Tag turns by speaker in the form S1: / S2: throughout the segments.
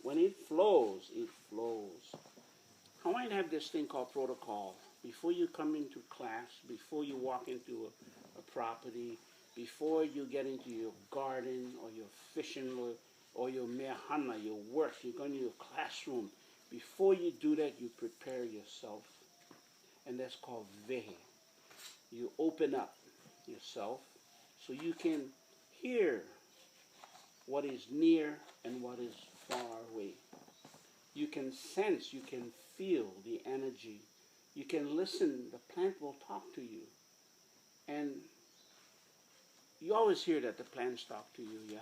S1: when it flows, it flows. Hawaiian have this thing called protocol. Before you come into class, before you walk into a property, before you get into your garden or your fishing or your mehana, your work, you go into your classroom. Before you do that, you prepare yourself. And that's called vehe. You open up yourself so you can hear what is near and what is far away. You can sense, you can feel the energy. You can listen, the plant will talk to you. And you always hear that the plants talk to you, yeah?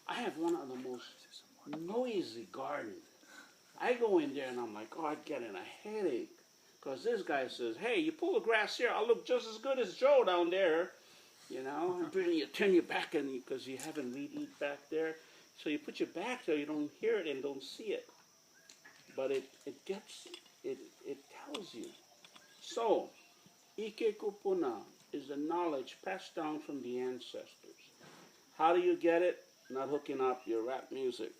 S1: I have one of the most noisy gardens. I go in there and I'm like, oh, I'm getting a headache. Because this guy says, hey, you pull the grass here, I'll look just as good as Joe down there. You know, and you turn your back in because you haven't weed eat back there. So you put your back so you don't hear it and don't see it. But it tells you. So, Ike Kupuna is the knowledge passed down from the ancestors. How do you get it? Not hooking up your rap music.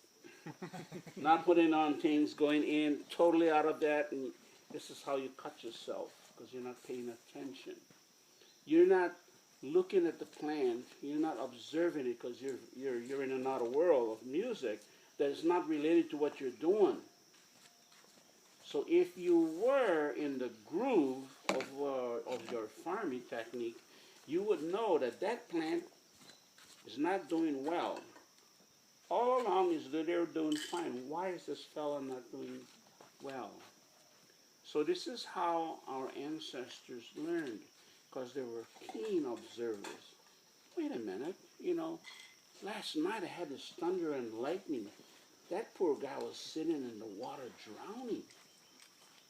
S1: Not putting on things, going in totally out of that, and this is how you cut yourself, because you're not paying attention. You're not looking at the plant, you're not observing it, because you're in another world of music that is not related to what you're doing. So if you were in the groove of your farming technique, you would know that that plant is not doing well. All along is that they're doing fine. Why is this fella not doing well? So this is how our ancestors learned, because they were keen observers. Wait a minute, you know, last night I had this thunder and lightning. That poor guy was sitting in the water drowning.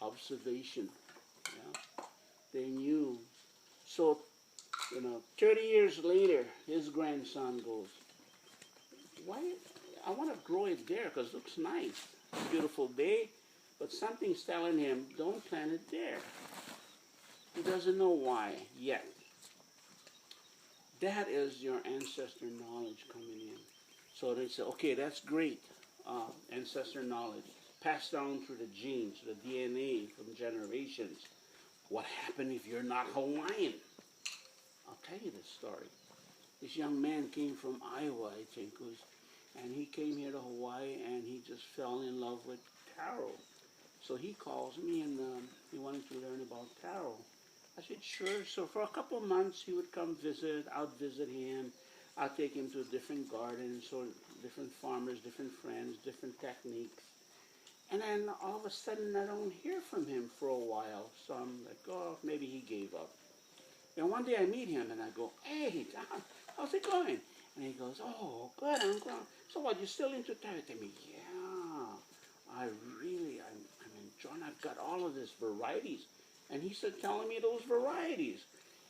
S1: Observation, yeah. They knew. So, 30 years later, his grandson goes, why, I want to grow it there because it looks nice. Beautiful day, but something's telling him, don't plant it there. He doesn't know why yet. That is your ancestor knowledge coming in. So they say, okay, that's great, ancestor knowledge. Passed down through the genes, the DNA from generations. What happened if you're not Hawaiian? I'll tell you this story. This young man came from Iowa, I think, and he came here to Hawaii and he just fell in love with tarot. So he calls me and he wanted to learn about tarot. I said, sure. So for a couple of months he would come visit, I'd visit him. I'd take him to different gardens, so different farmers, different friends, different techniques. And then all of a sudden I don't hear from him for a while. So I'm like, oh, maybe he gave up. And one day I meet him and I go, hey, John, how's it going? And he goes, oh, good, I'm going. So what, you still into tarot? I mean, yeah, I'm enjoying, I've got all of these varieties. And he started telling me those varieties.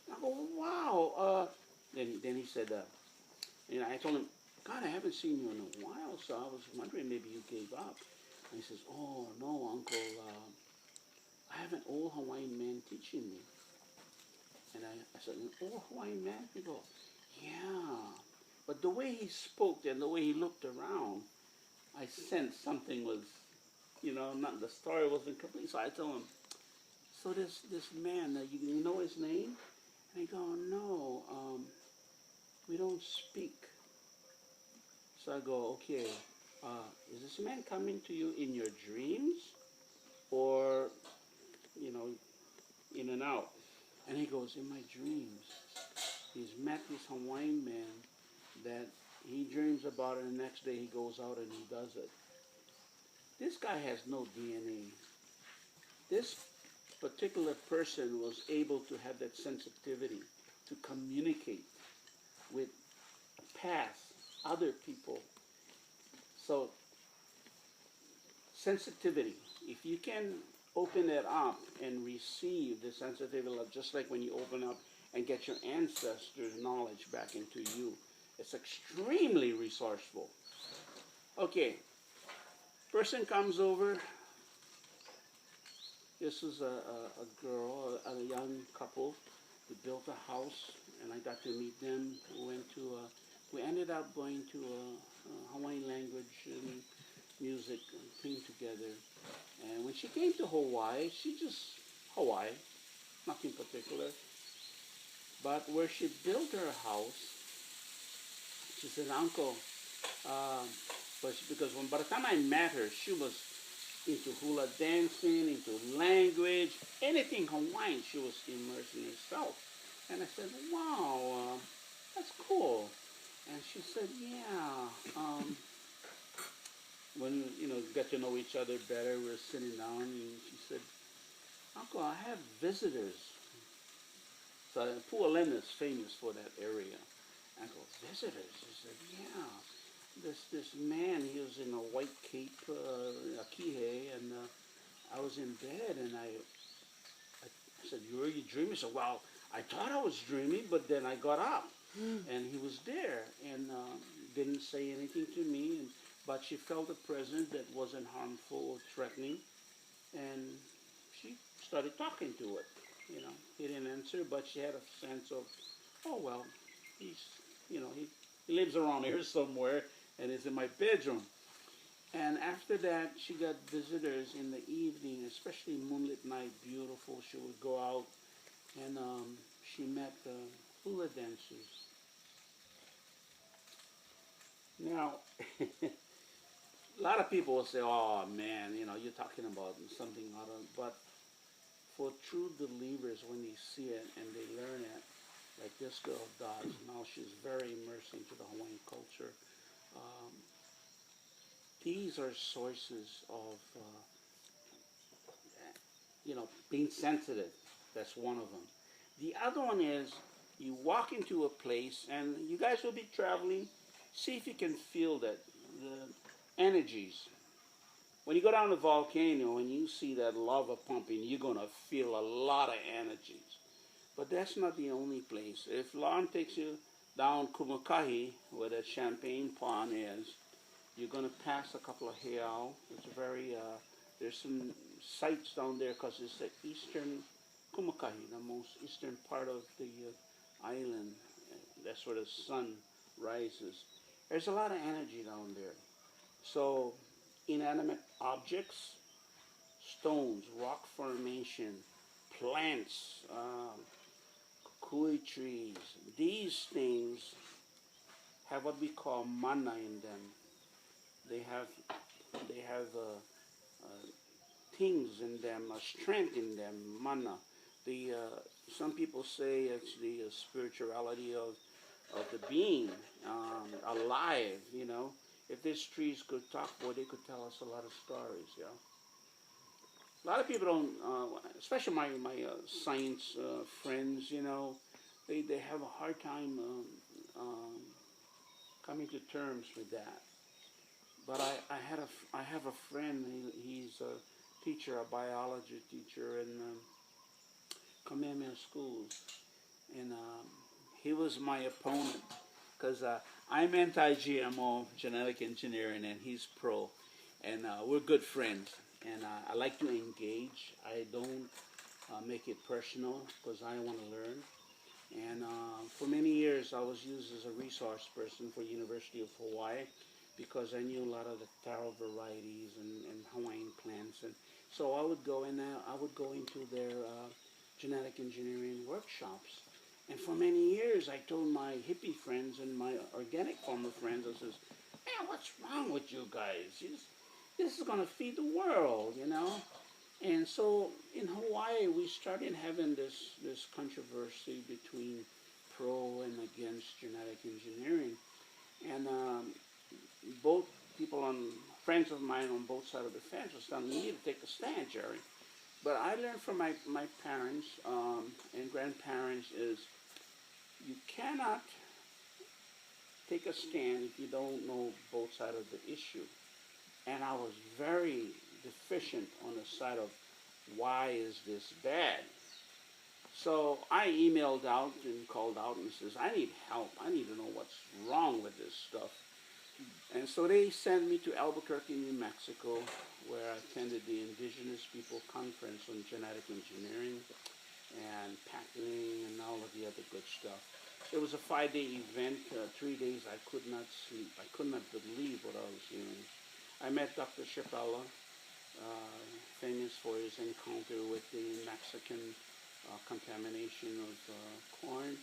S1: And I go, wow. Then he said, I told him, God, I haven't seen you in a while, so I was wondering maybe you gave up. And he says, oh, no, Uncle, I have an old Hawaiian man teaching me. And I said, an old Hawaiian man? He goes, yeah. But the way he spoke and the way he looked around, I sensed something was, not the story wasn't complete. So I told him, so this man, you know his name? And he goes, no, we don't speak. So I go, okay, is this man coming to you in your dreams or, in and out? And he goes, in my dreams. He's met this Hawaiian man that he dreams about it, and the next day he goes out and he does it. This guy has no DNA. This particular person was able to have that sensitivity to communicate with past other people. So, sensitivity, if you can open it up and receive the sensitivity, just like when you open up and get your ancestors' knowledge back into you, it's extremely resourceful. Okay, person comes over. This is a girl, a young couple. They built a house, and I got to meet them. We ended up going to a Hawaiian language and music together. And when she came to Hawaii, she just, Hawaii, nothing particular. But where she built her house, she said, Uncle, um, because when, by the time I met her, she was into hula dancing, into language, anything Hawaiian, she was immersed in herself. And I said, wow, that's cool. And she said, yeah, when, got to know each other better, we were sitting down, and she said, Uncle, I have visitors. So Pualem is famous for that area. I go, visitors? She said, yeah. This man, he was in a white cape, a kihe, and I was in bed, and I said, were you dreaming? He said, well, I thought I was dreaming, but then I got up, and he was there, and didn't say anything to me, but she felt a presence that wasn't harmful or threatening, and she started talking to it. He didn't answer, but she had a sense of, oh well, he's, he lives around here somewhere, and is in my bedroom. And after that, she got visitors in the evening, especially moonlit night, beautiful. She would go out, and she met hula dancers. Now, a lot of people will say, "Oh man, you're talking about something out of." But for true believers, when they see it and they learn it, like this girl does, now she's very immersed into the Hawaiian culture. Um, these are sources of, being sensitive. That's one of them. The other one is you walk into a place, and you guys will be traveling. See if you can feel that the energies. When you go down the volcano and you see that lava pumping, you're gonna feel a lot of energies. But that's not the only place. If Lon takes you down Kumakahi, where the champagne pond is, you're going to pass a couple of heiau. It's very, there's some sites down there because it's the eastern Kumakahi, the most eastern part of the island. That's where the sun rises. There's a lot of energy down there. So, inanimate objects, stones, rock formation, plants, kukui trees, these things have what we call mana in them. They have things in them, strength in them, mana. The some people say it's the spirituality of the being alive. If these trees could talk, boy, they could tell us a lot of stories. A lot of people don't, especially my science friends. They have a hard time coming to terms with that. But I have a friend. He's a teacher, a biology teacher in Kamehameha schools, and he was my opponent because I'm anti-GMO genetic engineering, and he's pro, and we're good friends. And I like to engage. I don't make it personal because I want to learn. And for many years, I was used as a resource person for University of Hawaii because I knew a lot of the taro varieties and Hawaiian plants. And so I would go into their genetic engineering workshops. And for many years, I told my hippie friends and my organic farmer friends, I says, man, what's wrong with you guys? This is going to feed the world. And so in Hawaii, we started having this controversy between pro and against genetic engineering. And both friends of mine on both sides of the fence was telling me, you need to take a stand, Jerry. But I learned from my parents and grandparents is you cannot take a stand if you don't know both sides of the issue. And I was very deficient on the side of why is this bad. So I emailed out and called out and says, I need help. I need to know what's wrong with this stuff. And so they sent me to Albuquerque, New Mexico, where I attended the Indigenous People Conference on Genetic Engineering and patenting and all of the other good stuff. It was a 5-day event, 3 days I could not sleep. I could not believe what I was hearing. I met Dr. Shapella, famous for his encounter with the Mexican contamination of corn.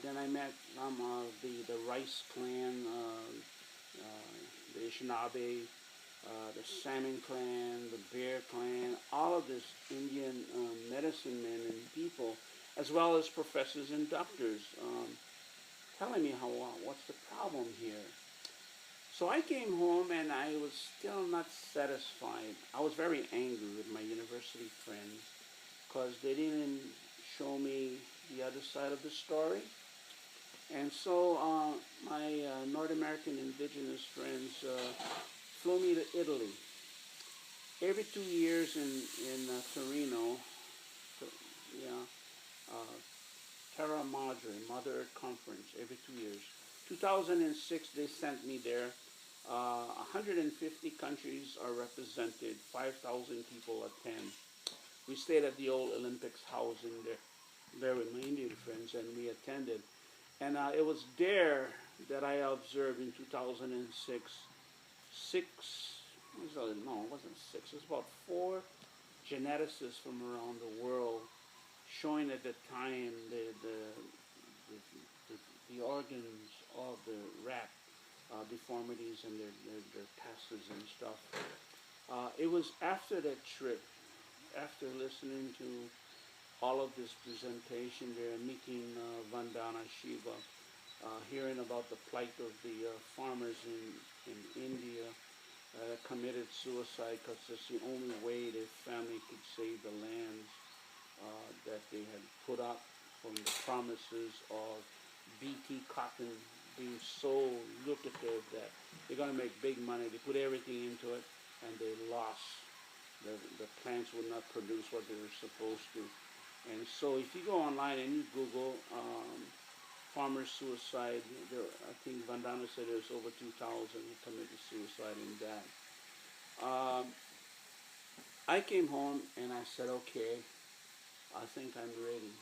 S1: Then I met the Rice clan, the Anishinaabe, the Salmon clan, the Bear clan, all of this Indian medicine men and people, as well as professors and doctors, telling me what's the problem here. So I came home and I was still not satisfied. I was very angry with my university friends because they didn't show me the other side of the story. And so my North American indigenous friends flew me to Italy. Every 2 years in Torino, yeah, uh, Terra Madre, Mother Earth Conference, every 2 years. 2006, they sent me there. 150 countries are represented. 5,000 people attend. We stayed at the old Olympics house in there with my Indian friends, and we attended. And it was there that I observed in 2006 six, no, it wasn't six, it was about four geneticists from around the world showing at the time the organs of the rat deformities and their passes and stuff. It was after that trip, after listening to all of this presentation there, meeting Vandana Shiva, hearing about the plight of the farmers in India committed suicide because it's the only way their family could save the lands that they had put up from the promises of BT cotton being so lucrative that they're going to make big money. They put everything into it and they lost. The plants would not produce what they were supposed to. And so if you go online and you Google farmer suicide, I think Vandana said there's over 2,000 who committed suicide in that. I came home and I said, okay, I think I'm ready.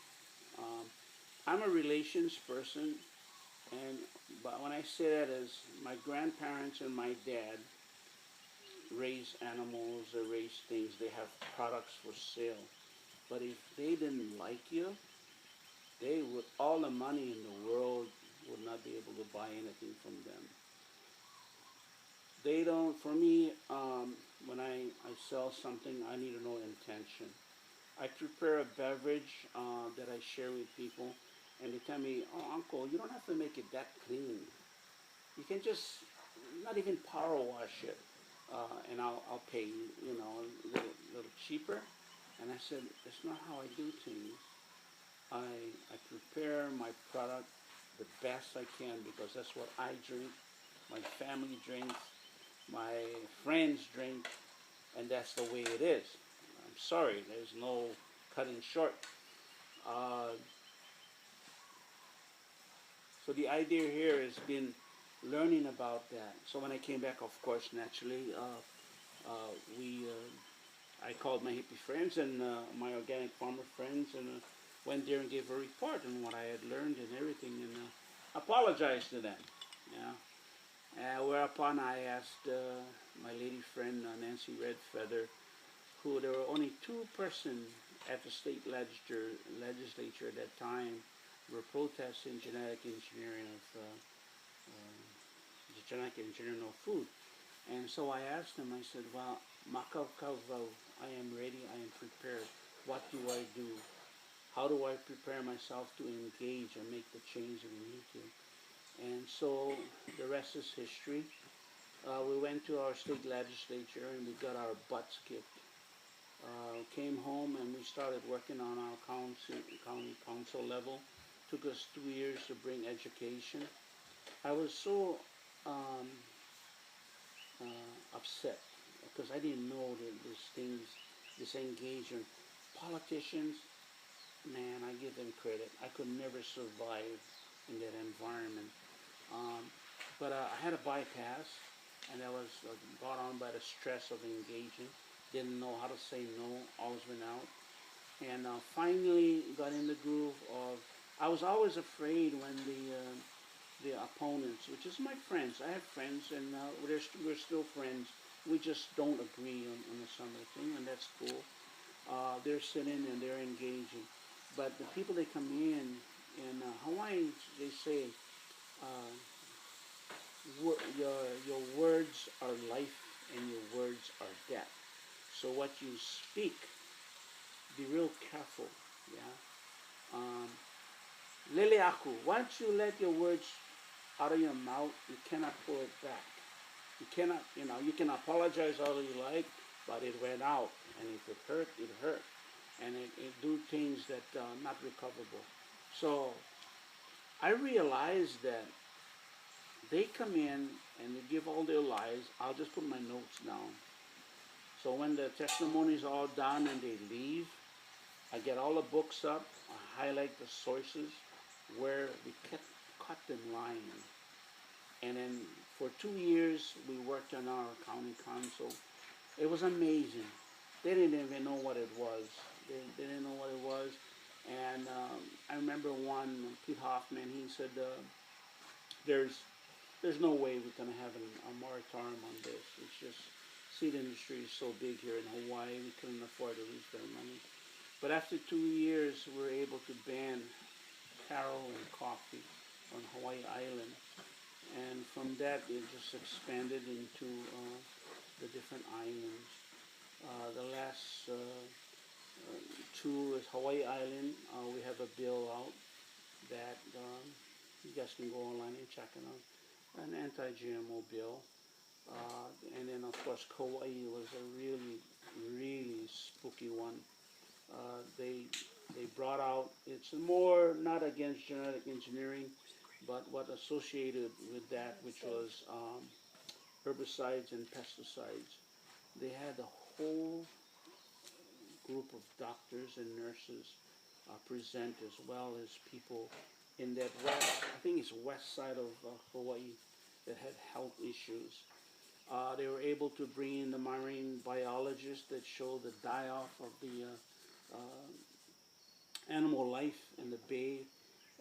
S1: I'm a relations person, but when I say that is my grandparents and my dad raise animals, they raise things, they have products for sale. But if they didn't like you, they would, all the money in the world would not be able to buy anything from them. They don't, for me, when I sell something, I need to know intention. I prepare a beverage that I share with people, and they tell me, oh, uncle, you don't have to make it that clean. You can just not even power wash it, and I'll pay you, a little cheaper. And I said, that's not how I do things. I prepare my product the best I can because that's what I drink, my family drinks, my friends drink, and that's the way it is. I'm sorry, there's no cutting short. So the idea here has been learning about that. So when I came back, of course, naturally, I called my hippie friends and my organic farmer friends and went there and gave a report on what I had learned and everything and apologized to them. Yeah. Whereupon I asked my lady friend Nancy Redfeather, who there were only two persons at the state legislature at that time were protesting genetic engineering of food. And so I asked them, I said, well, Makakavo, I am ready, I am prepared. What do I do? How do I prepare myself to engage and make the change that we need to? And so the rest is history. We went to our state legislature and we got our butts kicked. Came home and we started working on our county council level. Took us 2 years to bring education. I was so upset because I didn't know that these things, this engagement. Politicians, man, I give them credit. I could never survive in that environment. But I had a bypass, and that was brought on by the stress of engaging. Didn't know how to say no, always went out. And finally got in the groove of, I was always afraid when the opponents, which is my friends, I have friends, and we're still friends, we just don't agree on the summer thing, and that's cool. They're sitting and they're engaging. But the people that come in Hawaii, they say, uh, your words are life and your words are death. So what you speak, be real careful. Yeah. Um, Lele aku, once you let your words out of your mouth, you cannot pull it back. You cannot, you can apologize all you like, but it went out, and if it hurt, it hurt, and it do things that not recoverable. So I realized that they come in and they give all their lives. I'll just put my notes down. So when the testimonies are all done and they leave, I get all the books up. I highlight the sources where we kept caught them lying. And then for 2 years, we worked on our county council. It was amazing. They didn't even know what it was. They didn't know what it was. And I remember one, Pete Hoffman, he said, there's, there's no way we're going to have a moratorium on this. It's just, seed industry is so big here in Hawaii, we couldn't afford to lose their money. But after 2 years, we were able to ban taro and coffee on Hawaii Island. And from that, it just expanded into the different islands. The last two is Hawaii Island. We have a bill out that you guys can go online and check it out. An anti-GMO bill. And then, of course, Kauai was a really, really spooky one. They brought out, it's more not against genetic engineering, but what associated with that, which was herbicides and pesticides. They had a whole group of doctors and nurses present, as well as people in that west, I think it's west side of Hawaii, that had health issues. They were able to bring in the marine biologists that showed the die-off of the animal life in the bay,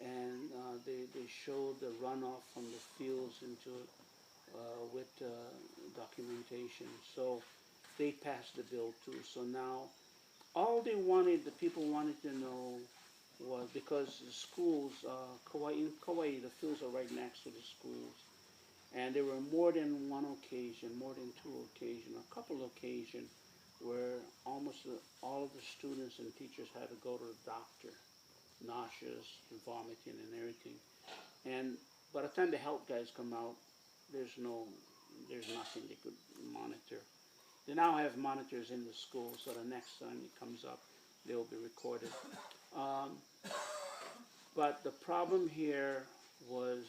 S1: and they showed the runoff from the fields into with documentation. So they passed the bill too. So now all they wanted, the people wanted to know was, because the schools, in Kauai, the fields are right next to the schools. And there were more than one occasion, more than two occasions, a couple of occasions where almost all of the students and teachers had to go to the doctor, nauseous, vomiting, and everything. And by the time the health guys come out, there's nothing they could monitor. They now have monitors in the school, so the next time it comes up, they'll be recorded. Um, but the problem here was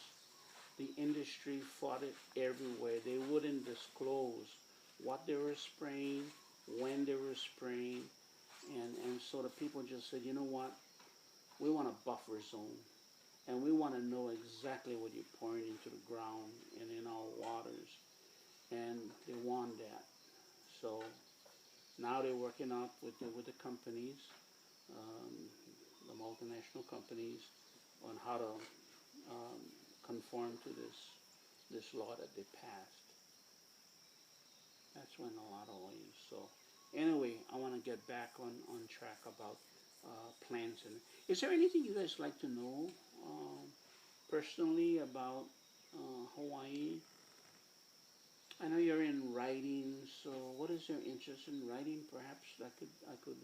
S1: the industry fought it everywhere. They wouldn't disclose what they were spraying, when they were spraying, and so the people just said, you know what, we want a buffer zone, and we want to know exactly what you're pouring into the ground and in our waters, and they want that. So now they're working up with the companies, um, the multinational companies, on how to um, conform to this law that they passed. That's when a lot of ways. So anyway, I want to get back on track about plants. And is there anything you guys like to know personally about Hawaii? I know you're in writing, so what is your interest in writing? Perhaps I could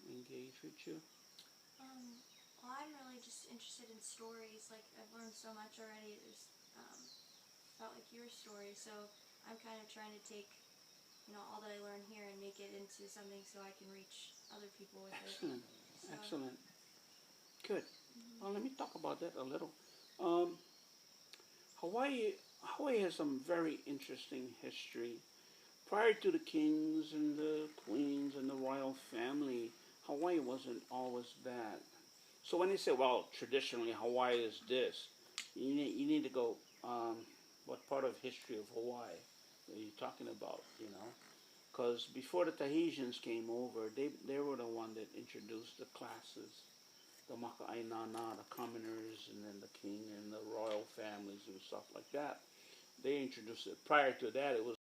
S1: engage with you.
S2: Well, I'm really just interested in stories. Like, I've learned so much already. There's about like your story, so I'm kind of trying to take all that I learn here and make it into something so I can reach other people with
S1: Excellent,
S2: it. So,
S1: excellent, good. Well, let me talk about that a little. Hawaii, Hawaii has some very interesting history. Prior to the kings and the queens and the royal family, Hawaii wasn't always bad. So when they say, well, traditionally Hawaii is this, you need to go, what part of history of Hawaii are you talking about, Because before the Tahitians came over, they were the one that introduced the classes, the maka'ainana, the commoners, and then the king and the royal families and stuff like that. They introduced it. Prior to that, it was